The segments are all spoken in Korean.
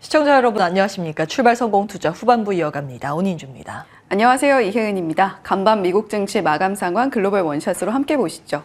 시청자 여러분 안녕하십니까? 출발 성공 투자 후반부 이어갑니다. 온인주입니다. 안녕하세요. 이혜은입니다. 간밤 미국 증시 마감 상황 글로벌 원샷으로 함께 보시죠.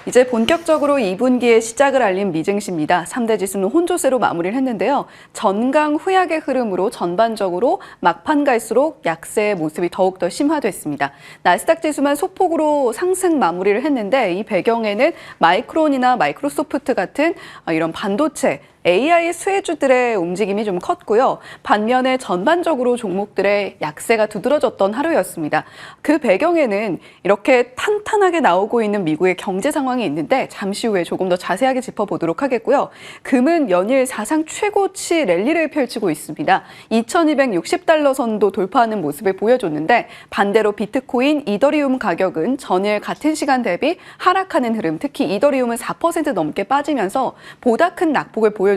이제 본격적으로 2분기의 시작을 알린 미증시입니다. 3대 지수는 혼조세로 마무리를 했는데요. 전강 후약의 흐름으로 전반적으로 막판 갈수록 약세의 모습이 더욱더 심화됐습니다. 나스닥 지수만 소폭으로 상승 마무리를 했는데 이 배경에는 마이크론이나 마이크로소프트 같은 이런 반도체, AI 수혜주들의 움직임이 좀 컸고요. 반면에 전반적으로 종목들의 약세가 두드러졌던 하루였습니다. 그 배경에는 이렇게 탄탄하게 나오고 있는 미국의 경제 상황이 있는데 잠시 후에 조금 더 자세하게 짚어보도록 하겠고요. 금은 연일 사상 최고치 랠리를 펼치고 있습니다. 2260달러 선도 돌파하는 모습을 보여줬는데 반대로 비트코인, 이더리움 가격은 전일 같은 시간 대비 하락하는 흐름, 특히 이더리움은 4% 넘게 빠지면서 보다 큰 낙폭을 보여줬습니다.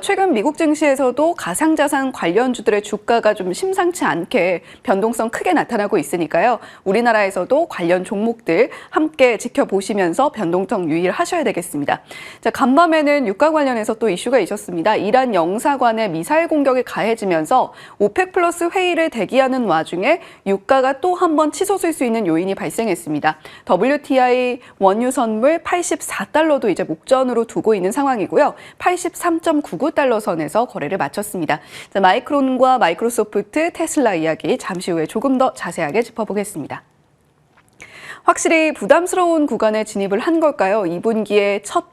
최근 미국 증시에서도 가상자산 관련주들의 주가가 좀 심상치 않게 변동성 크게 나타나고 있으니까요. 우리나라에서도 관련 종목들 함께 지켜보시면서 변동성 유의하셔야 되겠습니다. 자, 간밤에는 유가 관련해서 또 이슈가 있었습니다. 이란 영사관의 미사일 공격이 가해지면서 오펙 플러스 회의를 대기하는 와중에 유가가 또 한 번 치솟을 수 있는 요인이 발생했습니다. WTI 원유 선물 84달러도 이제 목전으로 두고 있는 상황이고요. 83.99달러 선에서 거래를 마쳤습니다. 자, 마이크론과 마이크로소프트, 테슬라 이야기 잠시 후에 조금 더 자세하게 짚어보겠습니다. 확실히 부담스러운 구간에 진입을 한 걸까요? 2분기의 첫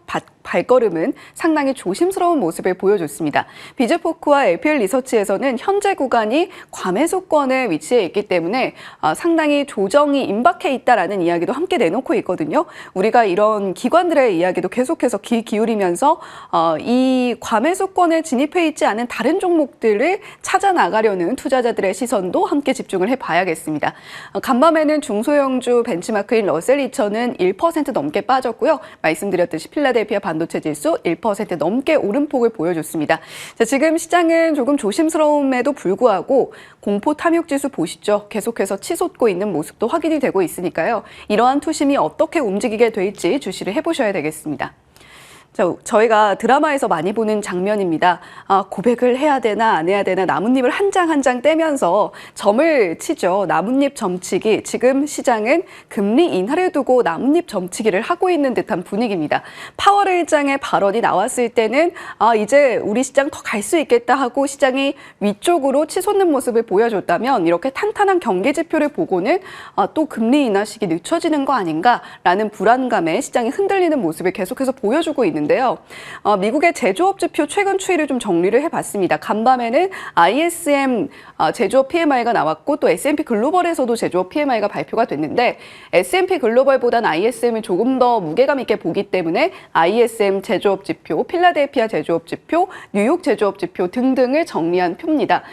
발걸음은 상당히 조심스러운 모습을 보여줬습니다. 비즈포크와 LPL 리서치에서는 현재 구간이 과매수권에 위치해 있기 때문에 상당히 조정이 임박해 있다라는 이야기도 함께 내놓고 있거든요. 우리가 이런 기관들의 이야기도 계속해서 귀 기울이면서 이 과매수권에 진입해 있지 않은 다른 종목들을 찾아 나가려는 투자자들의 시선도 함께 집중을 해봐야겠습니다. 간밤에는 중소형주 벤치마크인 러셀 2000은 1% 넘게 빠졌고요. 말씀드렸듯이 필라델피아 반도체 지수 1% 넘게 오름폭을 보여줬습니다. 자, 지금 시장은 조금 조심스러움에도 불구하고 공포 탐욕 지수 보시죠. 계속해서 치솟고 있는 모습도 확인이 되고 있으니까요. 이러한 투심이 어떻게 움직이게 될지 주시를 해보셔야 되겠습니다. 저희가 드라마에서 많이 보는 장면입니다. 고백을 해야 되나 안 해야 되나 나뭇잎을 한 장 한 장 떼면서 점을 치죠. 나뭇잎 점치기. 지금 시장은 금리 인하를 두고 나뭇잎 점치기를 하고 있는 듯한 분위기입니다. 파월 의장의 발언이 나왔을 때는 이제 우리 시장 더 갈 수 있겠다 하고 시장이 위쪽으로 치솟는 모습을 보여줬다면 이렇게 탄탄한 경기 지표를 보고는 또 금리 인하 시기 늦춰지는 거 아닌가라는 불안감에 시장이 흔들리는 모습을 계속해서 보여주고 있는데요. 미국의 제조업 지표 최근 추이를 좀 정리를 해봤습니다. 간밤에는 ISM 제조업 PMI가 나왔고 또 S&P 글로벌에서도 제조업 PMI가 발표가 됐는데 S&P 글로벌보다는 ISM을 조금 더 무게감 있게 보기 때문에 ISM 제조업 지표, 필라델피아 제조업 지표, 뉴욕 제조업 지표 등등을 정리한 표입니다.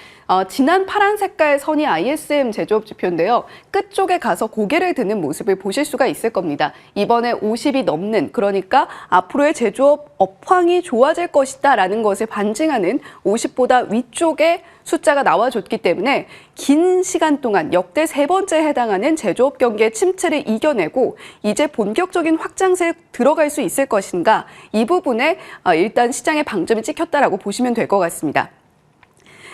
진한 파란 색깔 선이 ISM 제조업 지표인데요. 끝쪽에 가서 고개를 드는 모습을 보실 수가 있을 겁니다. 이번에 50이 넘는, 그러니까 앞으로의 제조업 업황이 좋아질 것이다 라는 것을 반증하는 50보다 위쪽에 숫자가 나와줬기 때문에 긴 시간 동안 역대 세 번째에 해당하는 제조업 경기의 침체를 이겨내고 이제 본격적인 확장세에 들어갈 수 있을 것인가, 이 부분에 일단 시장의 방점이 찍혔다라고 보시면 될 것 같습니다.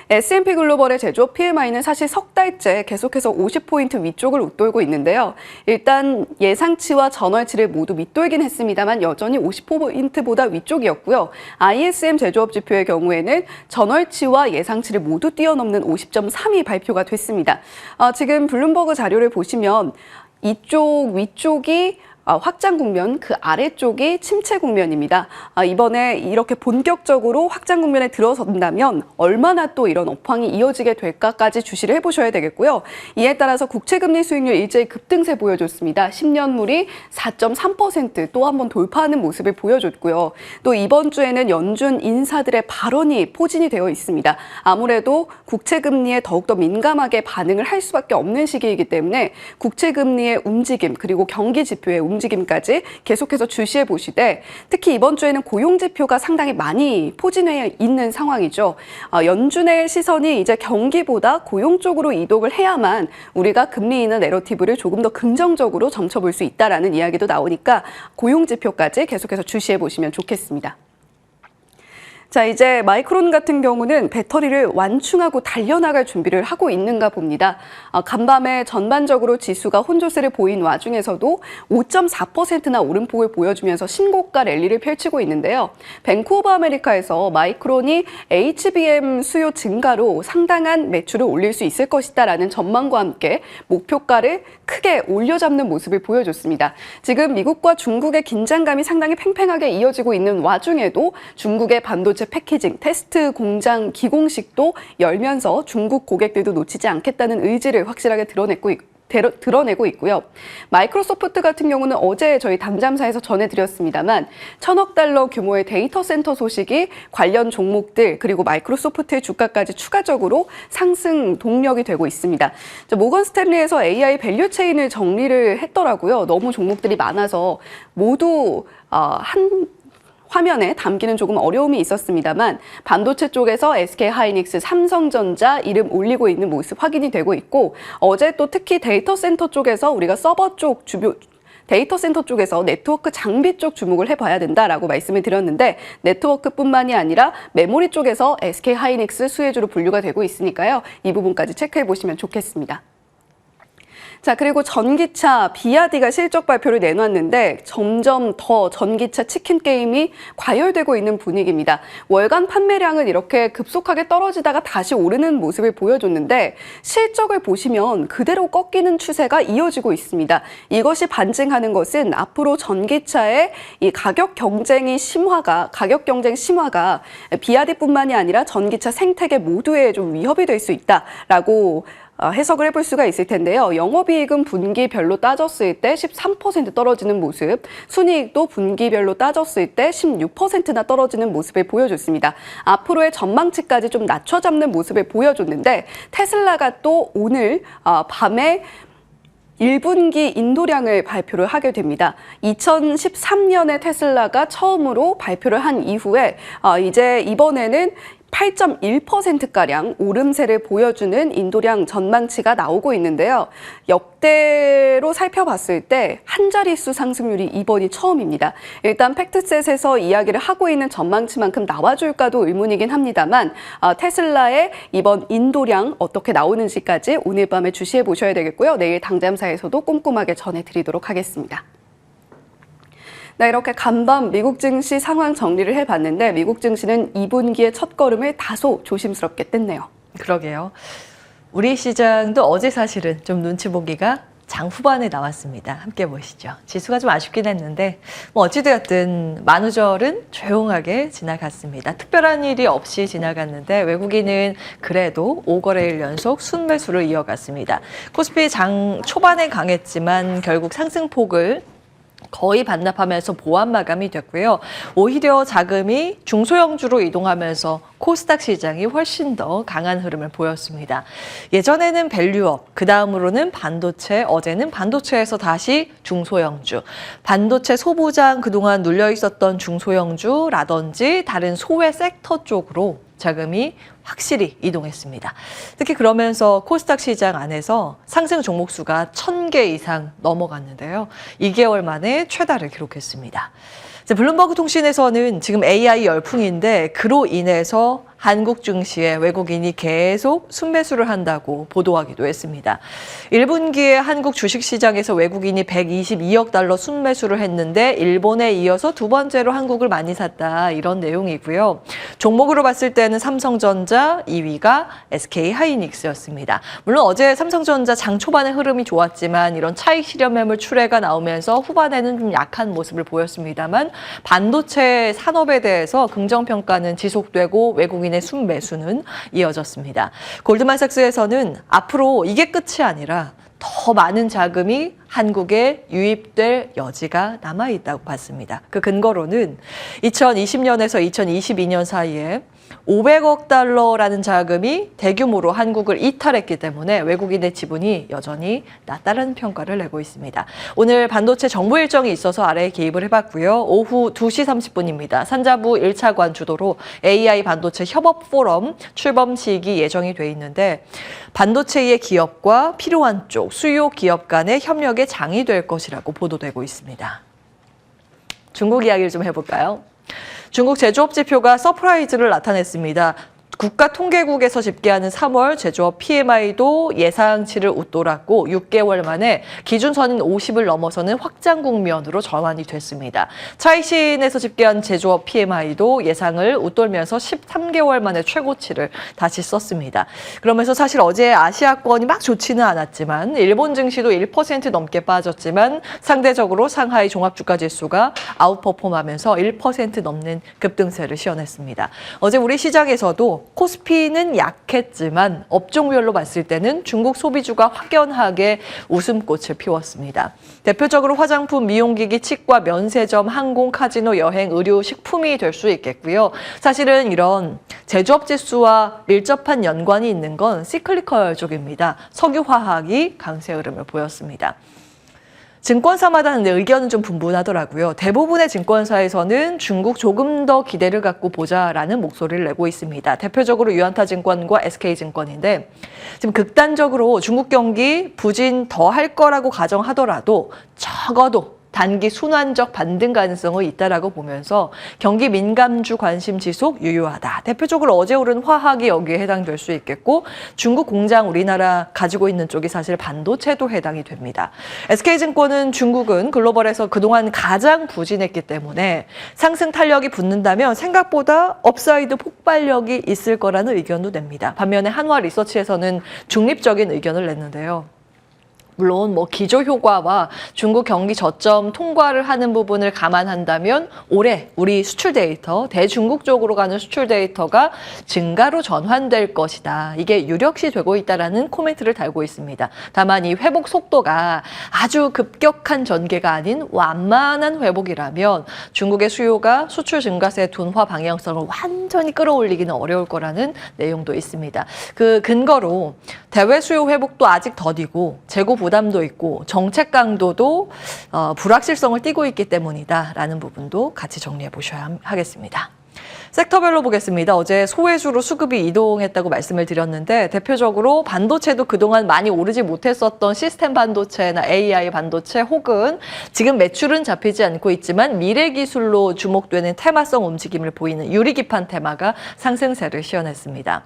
S&P 글로벌의 제조업 PMI는 사실 석 달째 계속해서 50포인트 위쪽을 웃돌고 있는데요. 일단 예상치와 전월치를 모두 밑돌긴 했습니다만 여전히 50포인트보다 위쪽이었고요. ISM 제조업 지표의 경우에는 전월치와 예상치를 모두 뛰어넘는 50.3이 발표가 됐습니다. 지금 블룸버그 자료를 보시면 이쪽 위쪽이 확장 국면, 그 아래쪽이 침체 국면입니다. 이번에 이렇게 본격적으로 확장 국면에 들어선다면 얼마나 또 이런 업황이 이어지게 될까까지 주시를 해보셔야 되겠고요. 이에 따라서 국채금리 수익률 일제히 급등세 보여줬습니다. 10년물이 4.3% 또 한 번 돌파하는 모습을 보여줬고요. 또 이번 주에는 연준 인사들의 발언이 포진이 되어 있습니다. 아무래도 국채금리에 더욱더 민감하게 반응을 할 수밖에 없는 시기이기 때문에 국채금리의 움직임 그리고 경기 지표의 움직임까지 계속해서 주시해 보시되 특히 이번 주에는 고용 지표가 상당히 많이 포진해 있는 상황이죠. 연준의 시선이 이제 경기보다 고용 쪽으로 이동을 해야만 우리가 금리 인하 내러티브를 조금 더 긍정적으로 점쳐볼 수 있다라는 이야기도 나오니까 고용 지표까지 계속해서 주시해 보시면 좋겠습니다. 자, 이제 마이크론 같은 경우는 배터리를 완충하고 달려나갈 준비를 하고 있는가 봅니다. 간밤에 전반적으로 지수가 혼조세를 보인 와중에서도 5.4%나 오름폭을 보여주면서 신고가 랠리를 펼치고 있는데요. 뱅크 오브 아메리카에서 마이크론이 HBM 수요 증가로 상당한 매출을 올릴 수 있을 것이다라는 전망과 함께 목표가를 크게 올려잡는 모습을 보여줬습니다. 지금 미국과 중국의 긴장감이 상당히 팽팽하게 이어지고 있는 와중에도 중국의 반도체 패키징, 테스트 공장 기공식도 열면서 중국 고객들도 놓치지 않겠다는 의지를 확실하게 드러내고 있고요. 마이크로소프트 같은 경우는 어제 저희 담잠사에서 전해드렸습니다만 1,000억 달러 규모의 데이터 센터 소식이 관련 종목들 그리고 마이크로소프트의 주가까지 추가적으로 상승 동력이 되고 있습니다. 모건 스탠리에서 AI 밸류 체인을 정리를 했더라고요. 너무 종목들이 많아서 모두 한 화면에 담기는 조금 어려움이 있었습니다만 반도체 쪽에서 SK하이닉스, 삼성전자 이름 올리고 있는 모습 확인이 되고 있고 어제 또 특히 데이터 센터 쪽에서 우리가 서버 쪽 데이터 센터 쪽에서 네트워크 장비 쪽 주목을 해봐야 된다라고 말씀을 드렸는데 네트워크뿐만이 아니라 메모리 쪽에서 SK하이닉스 수혜주로 분류가 되고 있으니까요. 이 부분까지 체크해 보시면 좋겠습니다. 자, 그리고 전기차 비아디가 실적 발표를 내놨는데 점점 더 전기차 치킨 게임이 과열되고 있는 분위기입니다. 월간 판매량은 이렇게 급속하게 떨어지다가 다시 오르는 모습을 보여줬는데 실적을 보시면 그대로 꺾이는 추세가 이어지고 있습니다. 이것이 반증하는 것은 앞으로 전기차의 이 가격 경쟁 심화가 비아디뿐만이 아니라 전기차 생태계 모두에 좀 위협이 될 수 있다라고 해석을 해볼 수가 있을 텐데요. 영업이익은 분기별로 따졌을 때 13% 떨어지는 모습, 순이익도 분기별로 따졌을 때 16%나 떨어지는 모습을 보여줬습니다. 앞으로의 전망치까지 좀 낮춰잡는 모습을 보여줬는데 테슬라가 또 오늘 밤에 1분기 인도량을 발표를 하게 됩니다. 2013년에 테슬라가 처음으로 발표를 한 이후에 이제 이번에는 8.1%가량 오름세를 보여주는 인도량 전망치가 나오고 있는데요. 역대로 살펴봤을 때 한 자릿수 상승률이 이번이 처음입니다. 일단 팩트셋에서 이야기를 하고 있는 전망치만큼 나와줄까도 의문이긴 합니다만 테슬라의 이번 인도량 어떻게 나오는지까지 오늘 밤에 주시해 보셔야 되겠고요. 내일 당잠사에서도 꼼꼼하게 전해드리도록 하겠습니다. 네, 이렇게 간밤 미국 증시 상황 정리를 해봤는데 미국 증시는 2분기의 첫걸음을 다소 조심스럽게 뗐네요. 그러게요. 우리 시장도 어제 사실은 좀 눈치 보기가 장 후반에 나왔습니다. 함께 보시죠. 지수가 좀 아쉽긴 했는데 어찌되었든 만우절은 조용하게 지나갔습니다. 특별한 일이 없이 지나갔는데 외국인은 그래도 5거래일 연속 순매수를 이어갔습니다. 코스피 장 초반에 강했지만 결국 상승폭을 거의 반납하면서 보완 마감이 됐고요. 오히려 자금이 중소형주로 이동하면서 코스닥 시장이 훨씬 더 강한 흐름을 보였습니다. 예전에는 밸류업, 그 다음으로는 반도체, 어제는 반도체에서 다시 중소형주, 반도체 소부장 그동안 눌려 있었던 중소형주라든지 다른 소외 섹터 쪽으로 자금이 확실히 이동했습니다. 특히 그러면서 코스닥 시장 안에서 상승 종목 수가 1,000개 이상 넘어갔는데요. 2개월 만에 최다를 기록했습니다. 블룸버그 통신에서는 지금 AI 열풍인데 그로 인해서 한국 증시에 외국인이 계속 순매수를 한다고 보도하기도 했습니다. 1분기에 한국 주식시장에서 외국인이 122억 달러 순매수를 했는데 일본에 이어서 두 번째로 한국을 많이 샀다 이런 내용이고요. 종목으로 봤을 때는 삼성전자 2위가 SK하이닉스였습니다. 물론 어제 삼성전자 장 초반에 흐름이 좋았지만 이런 차익 실현 매물 출회가 나오면서 후반에는 좀 약한 모습을 보였습니다만 반도체 산업에 대해서 긍정평가는 지속되고 외국인의 순매수는 이어졌습니다. 골드만삭스에서는 앞으로 이게 끝이 아니라 더 많은 자금이 한국에 유입될 여지가 남아있다고 봤습니다. 그 근거로는 2020년에서 2022년 사이에 500억 달러라는 자금이 대규모로 한국을 이탈했기 때문에 외국인의 지분이 여전히 낮다는 평가를 내고 있습니다. 오늘 반도체 정부 일정이 있어서 아래에 개입을 해봤고요. 오후 2시 30분입니다. 산자부 1차관 주도로 AI 반도체 협업 포럼 출범식이 예정이 돼 있는데 반도체의 기업과 필요한 쪽 수요 기업 간의 협력의 장이 될 것이라고 보도되고 있습니다. 중국 이야기를 좀 해볼까요? 중국 제조업 지표가 서프라이즈를 나타냈습니다. 국가통계국에서 집계하는 3월 제조업 PMI도 예상치를 웃돌았고 6개월 만에 기준선인 50을 넘어서는 확장 국면으로 전환이 됐습니다. 차이신에서 집계한 제조업 PMI도 예상을 웃돌면서 13개월 만에 최고치를 다시 썼습니다. 그러면서 사실 어제 아시아권이 막 좋지는 않았지만 일본 증시도 1% 넘게 빠졌지만 상대적으로 상하이 종합주가지수가 아웃퍼폼하면서 1% 넘는 급등세를 시현했습니다. 어제 우리 시장에서도 코스피는 약했지만 업종별로 봤을 때는 중국 소비주가 확연하게 웃음꽃을 피웠습니다. 대표적으로 화장품, 미용기기, 치과, 면세점, 항공, 카지노, 여행, 의료, 식품이 될 수 있겠고요. 사실은 이런 제조업 지수와 밀접한 연관이 있는 건 시클리컬 쪽입니다. 석유화학이 강세 흐름을 보였습니다. 증권사마다 의견은 좀 분분하더라고요. 대부분의 증권사에서는 중국 조금 더 기대를 갖고 보자라는 목소리를 내고 있습니다. 대표적으로 유안타증권과 SK증권인데 지금 극단적으로 중국 경기 부진 더 할 거라고 가정하더라도 적어도 단기 순환적 반등 가능성이 있다라고 보면서 경기 민감주 관심 지속 유효하다. 대표적으로 어제 오른 화학이 여기에 해당될 수 있겠고 중국 공장 우리나라 가지고 있는 쪽이 사실 반도체도 해당이 됩니다. SK증권은 중국은 글로벌에서 그동안 가장 부진했기 때문에 상승 탄력이 붙는다면 생각보다 업사이드 폭발력이 있을 거라는 의견도 냅니다. 반면에 한화 리서치에서는 중립적인 의견을 냈는데요. 물론 기저 효과와 중국 경기 저점 통과를 하는 부분을 감안한다면 올해 우리 수출 데이터, 대중국 쪽으로 가는 수출 데이터가 증가로 전환될 것이다. 이게 유력시 되고 있다라는 코멘트를 달고 있습니다. 다만 이 회복 속도가 아주 급격한 전개가 아닌 완만한 회복이라면 중국의 수요가 수출 증가세 둔화 방향성을 완전히 끌어올리기는 어려울 거라는 내용도 있습니다. 그 근거로 대외 수요 회복도 아직 더디고 재고 부담도 있고 정책 강도도 불확실성을 띠고 있기 때문이다라는 부분도 같이 정리해 보셔야 하겠습니다. 섹터별로 보겠습니다. 어제 소외주로 수급이 이동했다고 말씀을 드렸는데 대표적으로 반도체도 그동안 많이 오르지 못했었던 시스템 반도체나 AI 반도체 혹은 지금 매출은 잡히지 않고 있지만 미래 기술로 주목되는 테마성 움직임을 보이는 유리기판 테마가 상승세를 시현했습니다.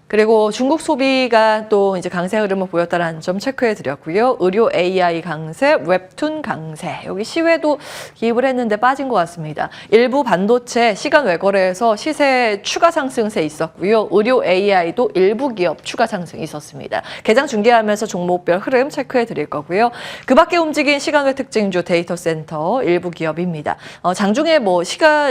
그리고 중국 소비가 또 이제 강세 흐름을 보였다는 점 체크해 드렸고요. 의료 AI 강세, 웹툰 강세. 여기 시외도 기입을 했는데 빠진 것 같습니다. 일부 반도체 시간 외거래에서 시세 추가 상승세 있었고요. 의료 AI도 일부 기업 추가 상승이 있었습니다. 개장 중계하면서 종목별 흐름 체크해 드릴 거고요. 그 밖에 움직인 시간 외 특징주 데이터 센터 일부 기업입니다. 장중에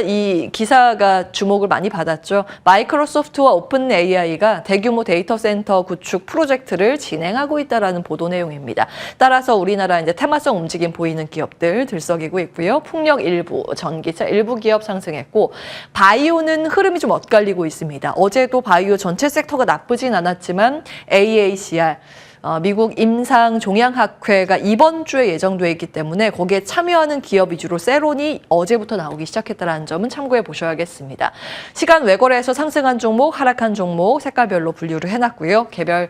이 기사가 주목을 많이 받았죠. 마이크로소프트와 오픈 AI가 대규모 데이터 센터 구축 프로젝트를 진행하고 있다라는 보도 내용입니다. 따라서 우리나라 이제 테마성 움직임 보이는 기업들 들썩이고 있고요. 풍력 일부, 전기차 일부 기업 상승했고 바이오는 흐름이 좀 엇갈리고 있습니다. 어제도 바이오 전체 섹터가 나쁘진 않았지만 AACR 미국 임상 종양학회가 이번 주에 예정돼 있기 때문에 거기에 참여하는 기업 위주로 세론이 어제부터 나오기 시작했다는 점은 참고해 보셔야겠습니다. 시간 외거래에서 상승한 종목, 하락한 종목 색깔별로 분류를 해놨고요. 개별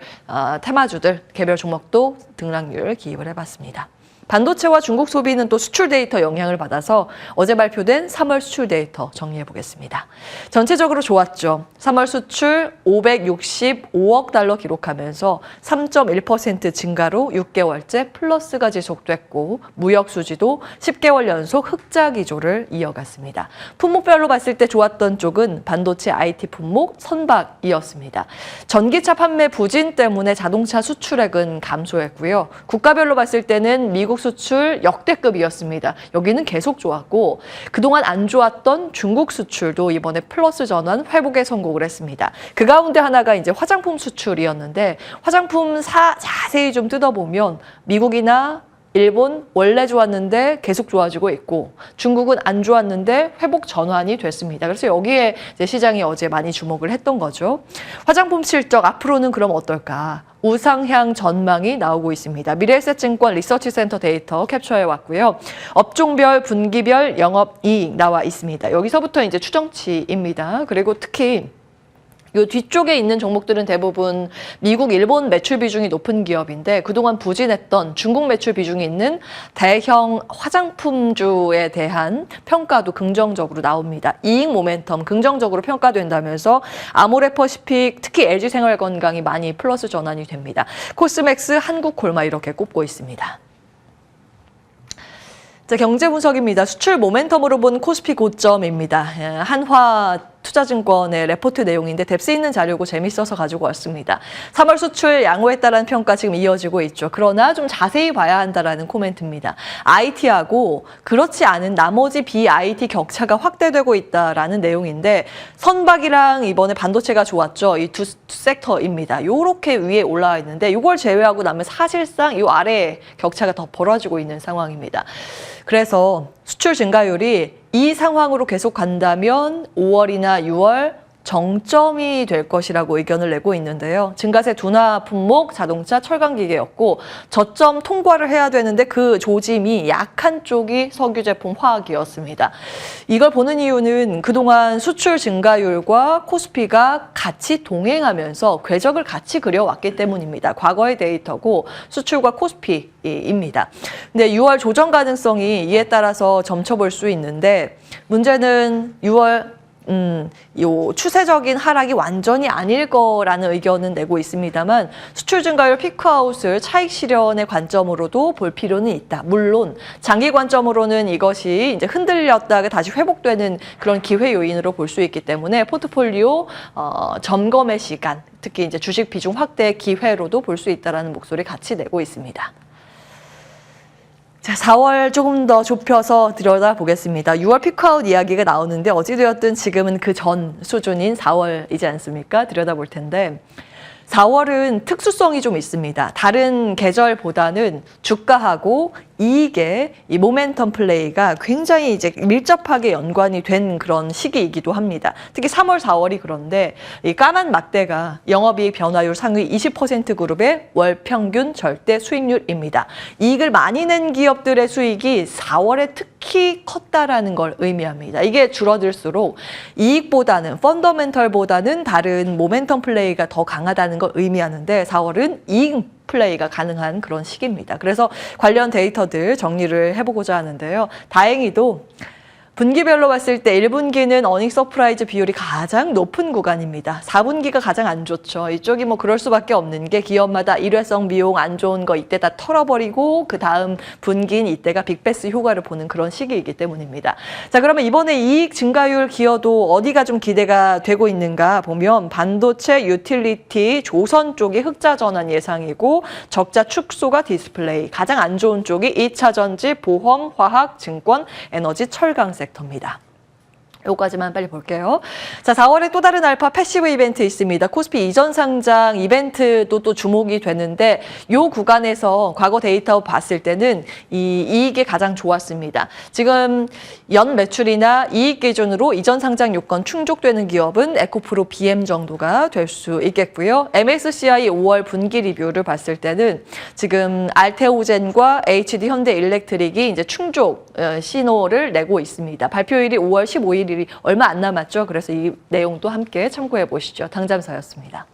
테마주들, 개별 종목도 등락률 기입을 해봤습니다. 반도체와 중국 소비는 또 수출 데이터 영향을 받아서 어제 발표된 3월 수출 데이터 정리해 보겠습니다. 전체적으로 좋았죠. 3월 수출 565억 달러 기록하면서 3.1% 증가로 6개월째 플러스가 지속됐고 무역 수지도 10개월 연속 흑자 기조를 이어갔습니다. 품목별로 봤을 때 좋았던 쪽은 반도체 IT 품목 선박이었습니다. 전기차 판매 부진 때문에 자동차 수출액은 감소했고요. 국가별로 봤을 때는 미국 수출 역대급이었습니다. 여기는 계속 좋았고 그동안 안 좋았던 중국 수출도 이번에 플러스 전환 회복에 성공을 했습니다. 그 가운데 하나가 이제 화장품 수출이었는데 화장품 자세히 좀 뜯어보면 미국이나 일본 원래 좋았는데 계속 좋아지고 있고 중국은 안 좋았는데 회복 전환이 됐습니다. 그래서 여기에 이제 시장이 어제 많이 주목을 했던 거죠. 화장품 실적 앞으로는 그럼 어떨까? 우상향 전망이 나오고 있습니다. 미래에셋증권 리서치센터 데이터 캡처해 왔고요. 업종별, 분기별 영업이익 나와 있습니다. 여기서부터 이제 추정치입니다. 그리고 특히 요 뒤쪽에 있는 종목들은 대부분 미국, 일본 매출 비중이 높은 기업인데 그동안 부진했던 중국 매출 비중이 있는 대형 화장품주에 대한 평가도 긍정적으로 나옵니다. 이익 모멘텀 긍정적으로 평가된다면서 아모레퍼시픽, 특히 LG생활건강이 많이 플러스 전환이 됩니다. 코스맥스, 한국콜마 이렇게 꼽고 있습니다. 자, 경제 분석입니다. 수출 모멘텀으로 본 코스피 고점입니다. 한화 투자증권의 레포트 내용인데 뎁스 있는 자료고 재밌어서 가지고 왔습니다. 3월 수출 양호했다라는 평가 지금 이어지고 있죠. 그러나 좀 자세히 봐야 한다라는 코멘트입니다. IT하고 그렇지 않은 나머지 BIT 격차가 확대되고 있다라는 내용인데 선박이랑 이번에 반도체가 좋았죠. 이 두 섹터입니다. 요렇게 위에 올라와 있는데 이걸 제외하고 나면 사실상 이 아래에 격차가 더 벌어지고 있는 상황입니다. 그래서 수출 증가율이 이 상황으로 계속 간다면 5월이나 6월 정점이 될 것이라고 의견을 내고 있는데요. 증가세 둔화 품목, 자동차, 철강기계였고 저점 통과를 해야 되는데 그 조짐이 약한 쪽이 석유 제품, 화학이었습니다. 이걸 보는 이유는 그동안 수출 증가율과 코스피가 같이 동행하면서 궤적을 같이 그려왔기 때문입니다. 과거의 데이터고 수출과 코스피입니다. 근데 6월 조정 가능성이 이에 따라서 점쳐볼 수 있는데 문제는 6월 요 추세적인 하락이 완전히 아닐 거라는 의견은 내고 있습니다만 수출 증가율 피크아웃을 차익 실현의 관점으로도 볼 필요는 있다. 물론 장기 관점으로는 이것이 이제 흔들렸다가 다시 회복되는 그런 기회 요인으로 볼 수 있기 때문에 포트폴리오 점검의 시간, 특히 이제 주식 비중 확대 기회로도 볼 수 있다라는 목소리 같이 내고 있습니다. 자, 4월 조금 더 좁혀서 들여다보겠습니다. 6월 피크아웃 이야기가 나오는데 어찌되었든 지금은 그 전 수준인 4월이지 않습니까? 들여다볼 텐데 4월은 특수성이 좀 있습니다. 다른 계절보다는 주가하고 이익의 이 모멘텀 플레이가 굉장히 이제 밀접하게 연관이 된 그런 시기이기도 합니다. 특히 3월, 4월이 그런데 이 까만 막대가 영업이익 변화율 상위 20% 그룹의 월 평균 절대 수익률입니다. 이익을 많이 낸 기업들의 수익이 4월에 특히 컸다라는 걸 의미합니다. 이게 줄어들수록 이익보다는 펀더멘털보다는 다른 모멘텀 플레이가 더 강하다는 걸 의미하는데 4월은 이익 플레이가 가능한 그런 시기입니다. 그래서 관련 데이터들 정리를 해보고자 하는데요. 다행히도 분기별로 봤을 때 1분기는 어닝 서프라이즈 비율이 가장 높은 구간입니다. 4분기가 가장 안 좋죠. 이쪽이 뭐 그럴 수밖에 없는 게 기업마다 일회성 비용 안 좋은 거 이때 다 털어버리고 그 다음 분기인 이때가 빅베스 효과를 보는 그런 시기이기 때문입니다. 자, 그러면 이번에 이익 증가율 기여도 어디가 좀 기대가 되고 있는가 보면 반도체, 유틸리티, 조선 쪽이 흑자 전환 예상이고 적자 축소가 디스플레이, 가장 안 좋은 쪽이 2차 전지, 보험, 화학, 증권, 에너지, 철강 섹터입니다. 요까지만 빨리 볼게요. 자, 4월에 또 다른 알파 패시브 이벤트 있습니다. 코스피 이전 상장 이벤트도 또 주목이 되는데 요 구간에서 과거 데이터 봤을 때는 이 이익이 가장 좋았습니다. 지금 연 매출이나 이익 기준으로 이전 상장 요건 충족되는 기업은 에코프로 BM 정도가 될 수 있겠고요. MSCI 5월 분기 리뷰를 봤을 때는 지금 알테오젠과 HD 현대일렉트릭이 이제 충족 신호를 내고 있습니다. 발표일이 5월 15일이 얼마 안 남았죠. 그래서 이 내용도 함께 참고해 보시죠. 당잠사였습니다.